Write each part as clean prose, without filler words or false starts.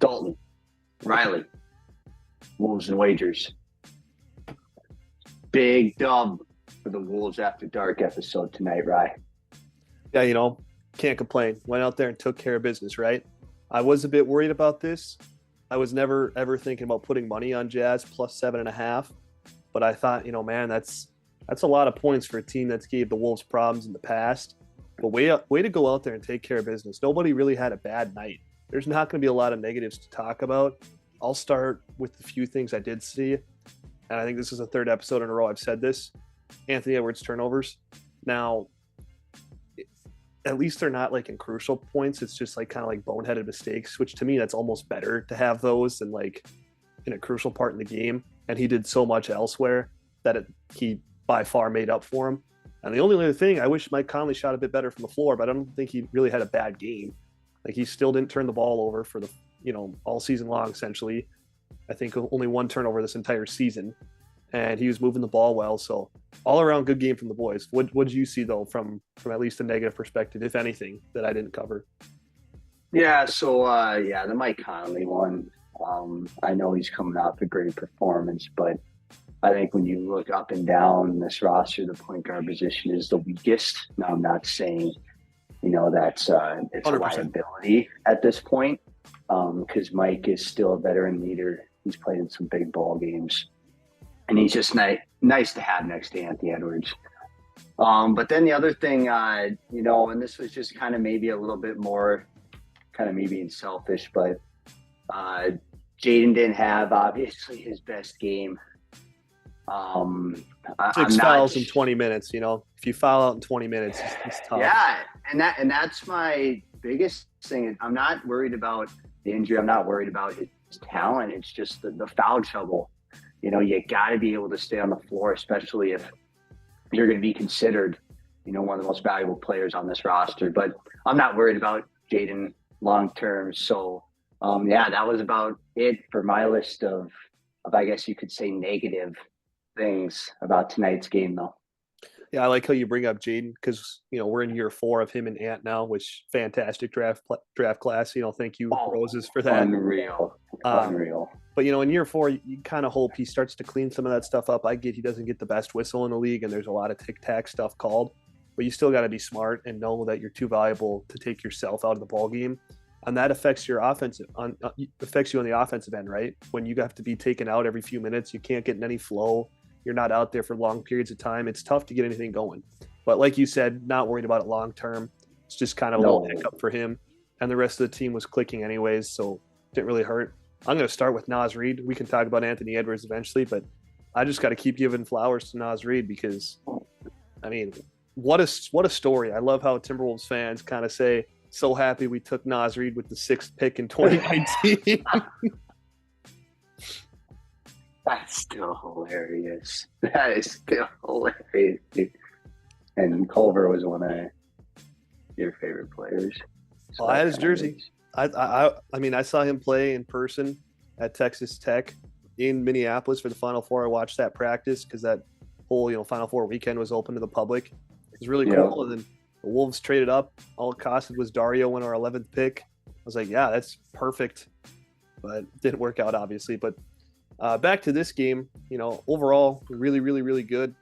Dalton, Riley, Wolves and Wagers. Big dub for the Wolves After Dark episode tonight, Rye. Yeah, can't complain. Went out there and took care of business, right? I was a bit worried about this. I was never ever thinking about putting money on Jazz plus 7.5, but I thought, man, that's a lot of points for a team that's gave the Wolves problems in the past. But way to go out there and take care of business. Nobody really had a bad night. There's not going to be a lot of negatives to talk about. I'll start with the few things I did see, and I think this is the third episode in a row I've said this. Anthony Edwards turnovers. Now, at least they're not like in crucial points. It's just like kind of like boneheaded mistakes, which to me, that's almost better to have those than like in a crucial part in the game. And he did so much elsewhere that he by far made up for him. And the only other thing, I wish Mike Conley shot a bit better from the floor, but I don't think he really had a bad game. Like he still didn't turn the ball over for the, all season long, essentially. I think only one turnover this entire season. And he was moving the ball well. So all around good game from the boys. What did you see though from at least a negative perspective, if anything, that I didn't cover? Yeah, so the Mike Conley one. I know he's coming off a great performance, but I think when you look up and down this roster, the point guard position is the weakest. Now I'm not saying, that's it's 100%. A liability at this point, because Mike is still a veteran leader. He's played in some big ball games. And he's just nice to have next to Anthony Edwards. But then the other thing, and this was just kind of maybe a little bit more kind of me being selfish, but Jaden didn't have, obviously, his best game. 6 fouls in 20 minutes, If you foul out in 20 minutes, it's tough. Yeah, and that's my biggest thing. I'm not worried about the injury. I'm not worried about his talent. It's just the foul trouble. You got to be able to stay on the floor, especially if you're going to be considered, one of the most valuable players on this roster. But I'm not worried about Jaden long term. So, that was about it for my list of I guess you could say negative things about tonight's game, though. Yeah, I like how you bring up Jaden because, we're in year 4 of him and Ant now, which fantastic draft class. Thank you, Roses, for that. Unreal. But, in year 4, you kind of hope he starts to clean some of that stuff up. I get he doesn't get the best whistle in the league, and there's a lot of tic-tac stuff called. But you still got to be smart and know that you're too valuable to take yourself out of the ball game. And that affects your affects you on the offensive end, right? When you have to be taken out every few minutes, you can't get in any flow. You're not out there for long periods of time. It's tough to get anything going. But like you said, not worried about it long term. It's just kind of a little hiccup for him. And the rest of the team was clicking anyways, so it didn't really hurt. I'm going to start with Naz Reid. We can talk about Anthony Edwards eventually, but I just got to keep giving flowers to Naz Reid because, what a story. I love how Timberwolves fans kind of say, so happy we took Naz Reid with the 6th pick in 2019. That's still hilarious. That is still hilarious, dude. And Culver was one of your favorite players. So I had his jersey. I saw him play in person at Texas Tech in Minneapolis for the Final Four. I watched that practice because that whole Final Four weekend was open to the public. It was really cool. And then the Wolves traded up. All it costed was Dario in our 11th pick. I was like, yeah, that's perfect. But it didn't work out, obviously. But back to this game, overall, really, really, really good.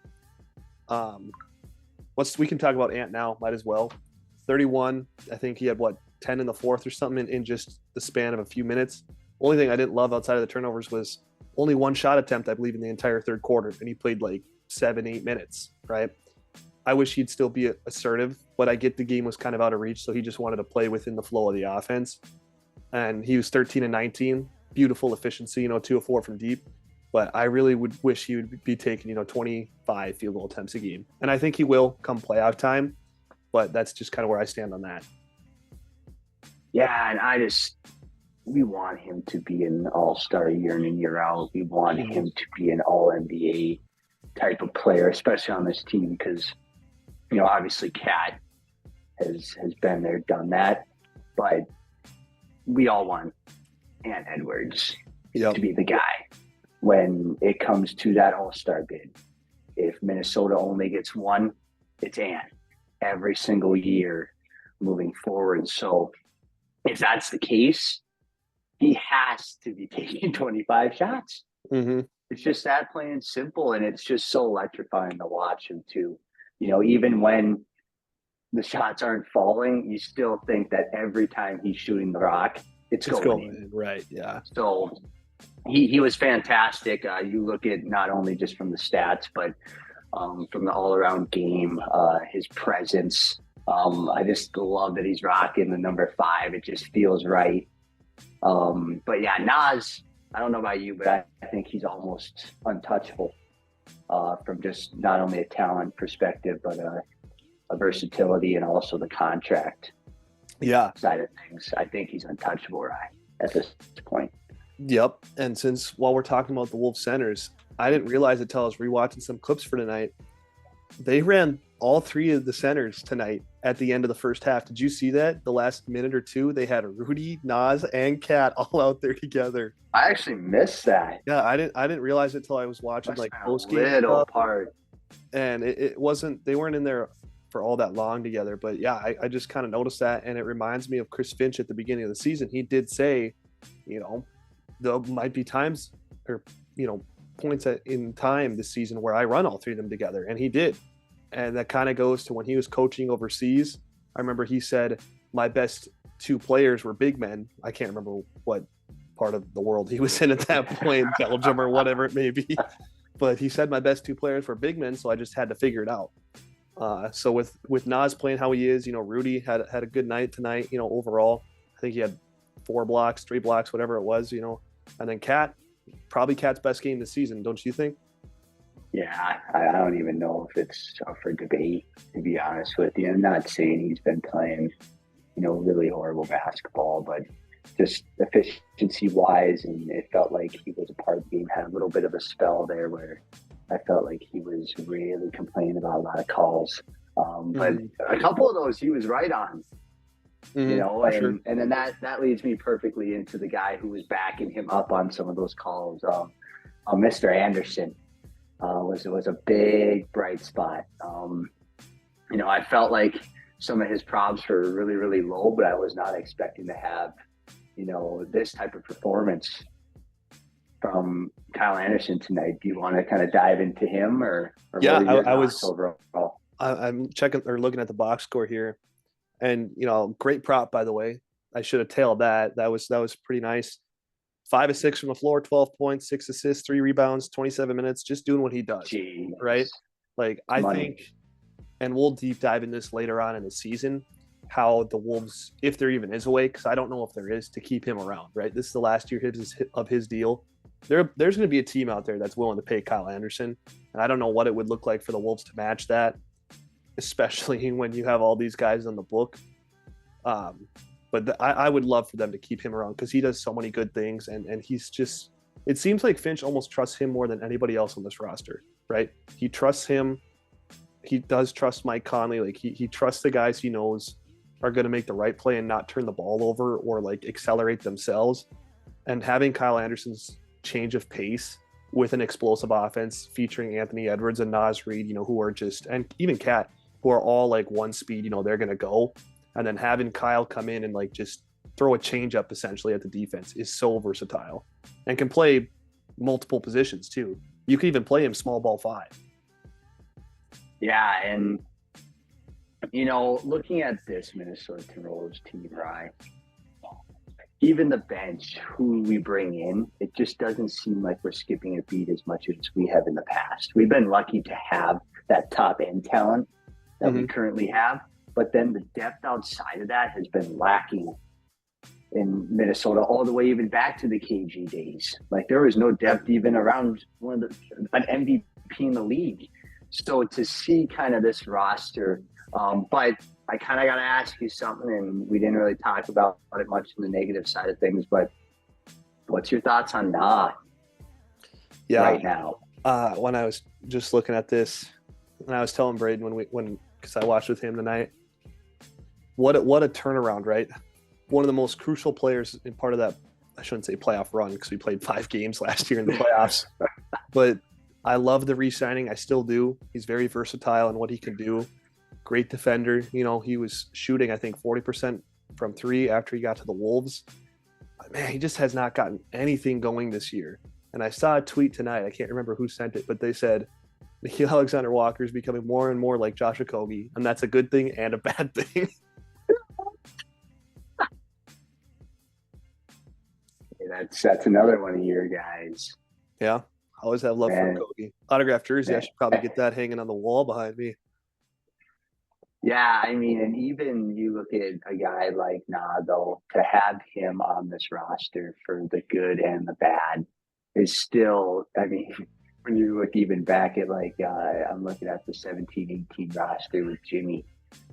We can talk about Ant now, might as well. 31, I think he had 10 in the 4th or something in just the span of a few minutes. Only thing I didn't love outside of the turnovers was only one shot attempt, I believe, in the entire third quarter, and he played like 7-8 minutes, right? I wish he'd still be assertive, but I get the game was kind of out of reach, so he just wanted to play within the flow of the offense. And he was 13 and 19, beautiful efficiency, 2 of 4 from deep. But I really would wish he would be taking, 25 field goal attempts a game. And I think he will come playoff time, but that's just kind of where I stand on that. Yeah, and we want him to be an all-star year in and year out. We want him to be an all-NBA type of player, especially on this team because, obviously Cat has been there, done that. But we all want Ant Edwards to be the guy when it comes to that all-star bid. If Minnesota only gets one, it's Ant every single year moving forward. So if that's the case, he has to be taking 25 shots. Mm-hmm. It's just that plain and simple, and it's just so electrifying to watch him too. Even when the shots aren't falling, you still think that every time he's shooting the rock, it's going in. Right, yeah. So he was fantastic. You look at not only just from the stats, but from the all-around game, his presence. I just love that he's rocking the number 5. It just feels right. But yeah, Nas, I don't know about you, but I think he's almost untouchable from just not only a talent perspective, but a versatility and also the contract side of things. I think he's untouchable, right, at this point. Yep. And while we're talking about the Wolves centers, I didn't realize it until I was rewatching some clips for tonight. They ran all 3 of the centers tonight at the end of the first half. Did you see that? The last minute or two, they had Rudy, Nas, and Cat all out there together. I actually missed that. Yeah, I didn't realize it until I was watching post game little part. And it wasn't. They weren't in there for all that long together. But yeah, I just kind of noticed that, and it reminds me of Chris Finch at the beginning of the season. He did say, there might be times or points in time this season where I run all 3 of them together, and he did. And that kind of goes to when he was coaching overseas. I remember he said my best 2 players were big men. I can't remember what part of the world he was in at that point, Belgium or whatever it may be. But he said my best 2 players were big men, so I just had to figure it out. So with Nas playing how he is, Rudy had a good night tonight. Overall, I think he had 4 blocks, 3 blocks, whatever it was. And then probably Cat's best game this season, don't you think? Yeah, I don't even know if it's up for debate, to be honest with you. I'm not saying he's been playing, really horrible basketball, but just efficiency-wise, and it felt like he was a part of the game. Had a little bit of a spell there where I felt like he was really complaining about a lot of calls. But a couple of those he was right on. Sure. And then that leads me perfectly into the guy who was backing him up on some of those calls. Mr. Anderson was a big bright spot. I felt like some of his props were really, really low, but I was not expecting to have, this type of performance from Kyle Anderson tonight. Do you want to kind of dive into him or yeah, I was overall? I'm checking or looking at the box score here. And, great prop, by the way. I should have tailed that. That was pretty nice. 5 of 6 from the floor, 12 points, 6 assists, 3 rebounds, 27 minutes, just doing what he does. Jeez. Right? I think, and we'll deep dive in this later on in the season, how the Wolves, if there even is a way, because I don't know if there is, to keep him around, right? This is the last year of his deal. There's going to be a team out there that's willing to pay Kyle Anderson, and I don't know what it would look like for the Wolves to match that, especially when you have all these guys on the book. But I would love for them to keep him around because he does so many good things, and he's just – it seems like Finch almost trusts him more than anybody else on this roster, right? He trusts him. He does trust Mike Conley. He trusts the guys he knows are going to make the right play and not turn the ball over or accelerate themselves. And having Kyle Anderson's change of pace with an explosive offense featuring Anthony Edwards and Naz Reid, who are just – and even Cat, who are all one speed, they're going to go. And then having Kyle come in and just throw a change up essentially at the defense is so versatile and can play multiple positions too. You could even play him small ball 5. Yeah. And, looking at this Minnesota Timberwolves team, right, even the bench who we bring in, it just doesn't seem like we're skipping a beat as much as we have in the past. We've been lucky to have that top end talent that we currently have. But then the depth outside of that has been lacking in Minnesota all the way even back to the KG days. There was no depth even around an MVP in the league. So to see kind of this roster, but I kind of got to ask you something, and we didn't really talk about it much in the negative side of things, but what's your thoughts on right now? When I was just looking at this, and I was telling Braden because I watched with him tonight, what a turnaround, right? One of the most crucial players in part of that, I shouldn't say playoff run because we played 5 games last year in the playoffs, but I love the re-signing. I still do. He's very versatile in what he can do. Great defender. He was shooting, I think, 40% from 3 after he got to the Wolves. But man, he just has not gotten anything going this year. And I saw a tweet tonight. I can't remember who sent it, but they said Nikhil Alexander Walker is becoming more and more like Josh Okogie, and that's a good thing and a bad thing. That's another one of your guys. Yeah, I always have love Man. for Okogie. Autographed jersey. I Man. should probably get that hanging on the wall behind me. Yeah, I mean, and even you look at a guy like Nado, to have him on this roster for the good and the bad is still, I mean, when you look even back at I'm looking at the 17-18 roster with Jimmy.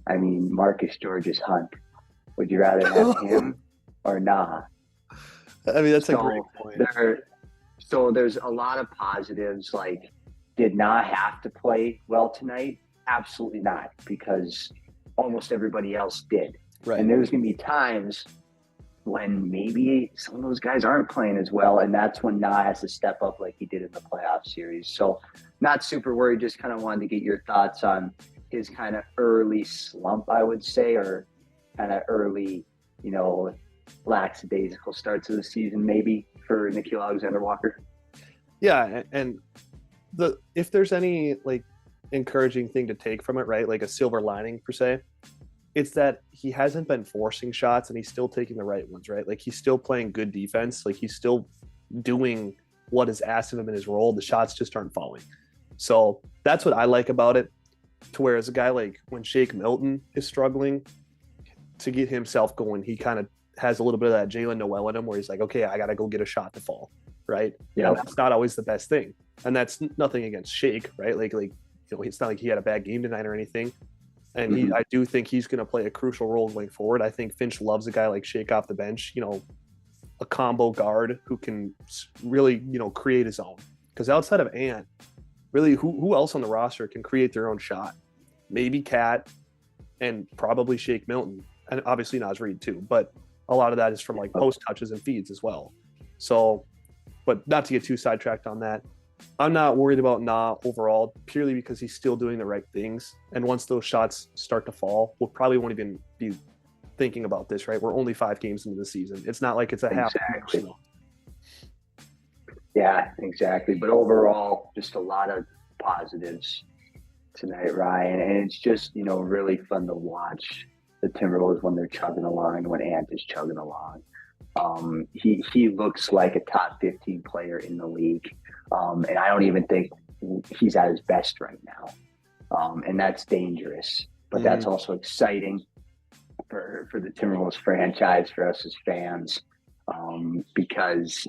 I mean, Marcus George's Hunt. Would you rather have him or nah? I mean, that's a great point. So there's a lot of positives. Like, did not have to play well tonight? Absolutely not, because almost everybody else did. Right. And there's going to be times when maybe some of those guys aren't playing as well, and that's when Na has to step up like he did in the playoff series. So not super worried, just kind of wanted to get your thoughts on his kind of early slump, I would say, or kind of early, lackadaisical starts of the season maybe for Nikhil Alexander Walker. Yeah, and if there's any encouraging thing to take from it, right? Like a silver lining per se, it's that he hasn't been forcing shots and he's still taking the right ones, right? Like he's still playing good defense. Like he's still doing what is asked of him in his role. The shots just aren't falling. So that's what I like about it. To where as a guy like when Shake Milton is struggling to get himself going, he kind of has a little bit of that Jalen Noel in him where he's like, okay, I got to go get a shot to fall. Right. Yeah. That's not always the best thing. And that's nothing against Shake, right? It's not like he had a bad game tonight or anything. And I do think he's going to play a crucial role going forward. I think Finch loves a guy like Shake off the bench, a combo guard who can really, create his own. Because outside of Ant, really, who else on the roster can create their own shot? Maybe Cat and probably Shake Milton. And obviously Naz Reid too. But a lot of that is from post touches and feeds as well. So, but not to get too sidetracked on that. I'm not worried about Na overall, purely because he's still doing the right things. And once those shots start to fall, we'll probably won't even be thinking about this, right? We're only 5 games into the season. It's not like it's a half. Exactly. Yeah, exactly. But overall, just a lot of positives tonight, Ryan. And it's just, really fun to watch the Timberwolves when they're chugging along and when Ant is chugging along. He looks like a top 15 player in the league. And I don't even think he's at his best right now. And that's dangerous, but that's also exciting for the Timberwolves franchise, for us as fans, because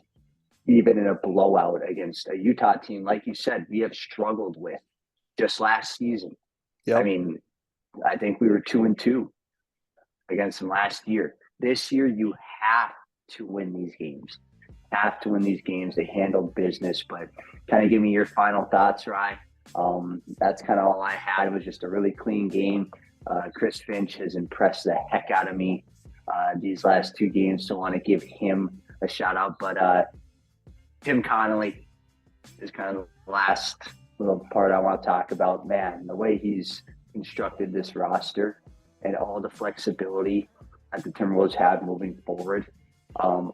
even in a blowout against a Utah team, like you said, we have struggled with just last season. Yep. I mean, I think we were 2-2 against them last year. This year, you have to win these games. They handled business, but kind of give me your final thoughts, Ryan. That's kind of all I had. It was just a really clean game. Chris Finch has impressed the heck out of me these last 2 games, so I want to give him a shout out. But Tim Connolly is kind of the last little part I want to talk about. Man, the way he's constructed this roster and all the flexibility that the Timberwolves have moving forward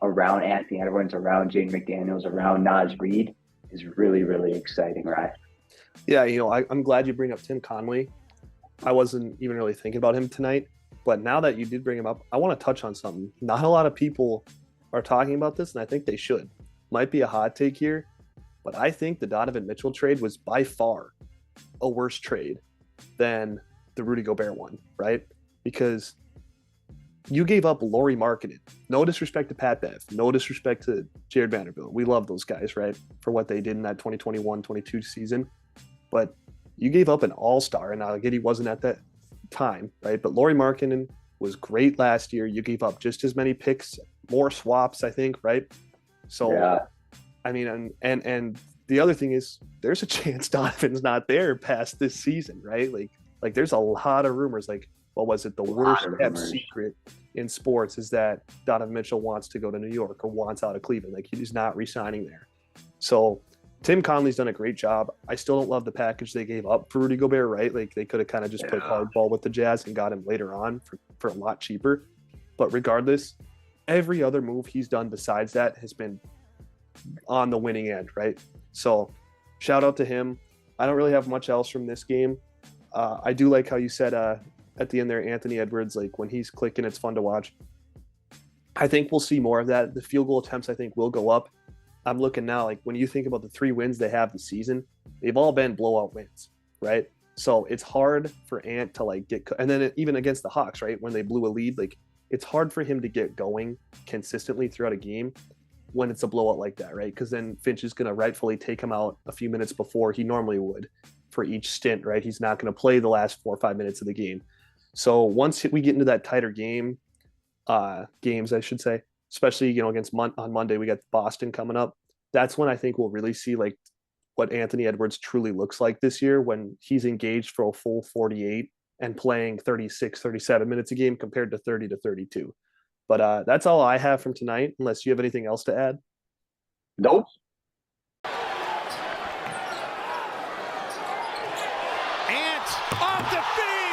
around Anthony Edwards, around Jaden McDaniels, around Naz Reid is really, really exciting, right? Yeah, I'm glad you bring up Tim Connolly. I wasn't even really thinking about him tonight, but now that you did bring him up, I want to touch on something. Not a lot of people are talking about this, and I think they should. Might be a hot take here, but I think the Donovan Mitchell trade was by far a worse trade than the Rudy Gobert one, right? Because you gave up Lauri Markkanen. No disrespect to Pat Bev. No disrespect to Jared Vanderbilt. We love those guys, right? For what they did in that 2021-22 season. But you gave up an all-star, and again, he wasn't at that time, right? But Lauri Markkanen was great last year. You gave up just as many picks, more swaps, I think, right? So, yeah. I mean, and the other thing is there's a chance Donovan's not there past this season, right? Like there's a lot of rumors, what was it? The worst kept secret in sports is that Donovan Mitchell wants to go to New York or wants out of Cleveland. Like he's not re-signing there. So Tim Connolly's done a great job. I still don't love the package they gave up for Rudy Gobert, right? Like they could have kind of just played hardball with the Jazz and got him later on for a lot cheaper. But regardless, every other move he's done besides that has been on the winning end, right? So shout out to him. I don't really have much else from this game. I do like how you said at the end there, Anthony Edwards, like when he's clicking, it's fun to watch. I think we'll see more of that. The field goal attempts, I think, will go up. I'm looking now, like when you think about the 3 wins they have this season, they've all been blowout wins, right? So it's hard for Ant to like get, and then even against the Hawks, right? When they blew a lead, like it's hard for him to get going consistently throughout a game when it's a blowout like that, right? Because then Finch is going to rightfully take him out a few minutes before he normally would for each stint, right? He's not going to play the last 4 or 5 minutes of the game. So once we get into that tighter games, I should say, especially against on Monday, we got Boston coming up. That's when I think we'll really see like what Anthony Edwards truly looks like this year when he's engaged for a full 48 and playing 36, 37 minutes a game compared to 30 to 32. But that's all I have from tonight, unless you have anything else to add. Nope. Ant off the field.